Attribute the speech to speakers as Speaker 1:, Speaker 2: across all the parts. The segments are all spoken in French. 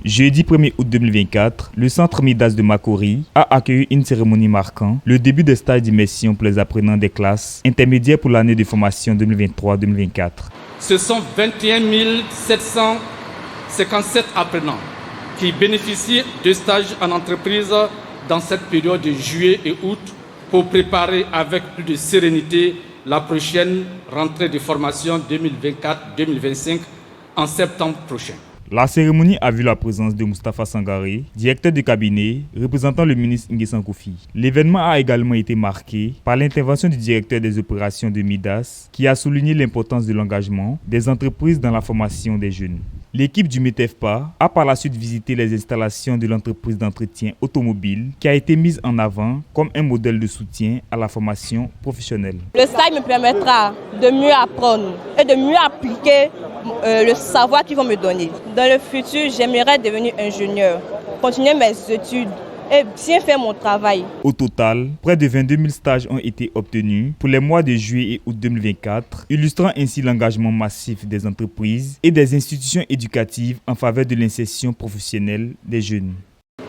Speaker 1: Jeudi 1er août 2024, le centre Midas de Makori a accueilli une cérémonie marquant le début des stages d'immersion pour les apprenants des classes intermédiaires pour l'année de formation 2023-2024.
Speaker 2: Ce sont 21 757 apprenants qui bénéficient de stages en entreprise dans cette période de juillet et août pour préparer avec plus de sérénité la prochaine rentrée de formation 2024-2025 en septembre prochain.
Speaker 1: La cérémonie a vu la présence de Moustapha Sangaré, directeur de cabinet, représentant le ministre Nguessan Kofi. L'événement a également été marqué par l'intervention du directeur des opérations de Midas, qui a souligné l'importance de l'engagement des entreprises dans la formation des jeunes. L'équipe du METEFPA a par la suite visité les installations de l'entreprise d'entretien automobile qui a été mise en avant comme un modèle de soutien à la formation professionnelle.
Speaker 3: Le stage me permettra de mieux apprendre et de mieux appliquer le savoir qu'ils vont me donner. Dans le futur, j'aimerais devenir ingénieur, continuer mes études et bien faire mon travail.
Speaker 1: Au total, près de 22 000 stages ont été obtenus pour les mois de juillet et août 2024, illustrant ainsi l'engagement massif des entreprises et des institutions éducatives en faveur de l'insertion professionnelle des jeunes.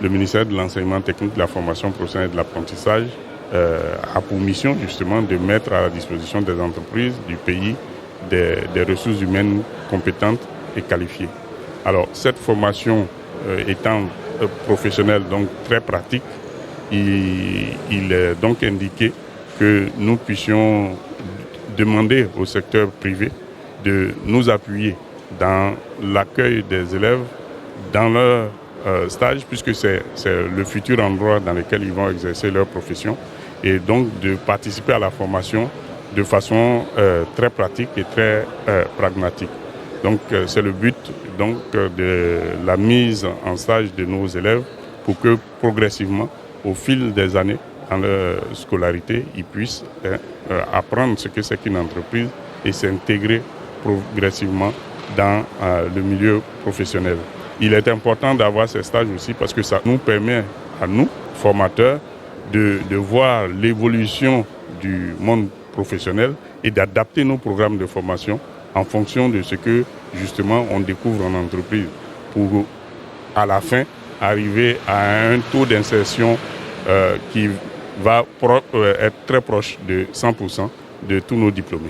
Speaker 4: Le ministère de l'Enseignement technique, de la formation professionnelle et de l'apprentissage a pour mission justement de mettre à la disposition des entreprises du pays des ressources humaines compétentes et qualifiées. Alors cette formation étant professionnelle, donc très pratique, il est donc indiqué que nous puissions demander au secteur privé de nous appuyer dans l'accueil des élèves dans leur stage, puisque c'est le futur endroit dans lequel ils vont exercer leur profession, et donc de participer à la formation de façon très pratique et très pragmatique. Donc c'est le but donc, de la mise en stage de nos élèves pour que progressivement, au fil des années, dans leur scolarité, ils puissent apprendre ce que c'est qu'une entreprise et s'intégrer progressivement dans le milieu professionnel. Il est important d'avoir ces stages aussi parce que ça nous permet à nous, formateurs, de voir l'évolution du monde professionnel et d'adapter nos programmes de formation en fonction de ce que justement on découvre en entreprise pour à la fin arriver à un taux d'insertion qui va être très proche de 100% de tous nos diplômés.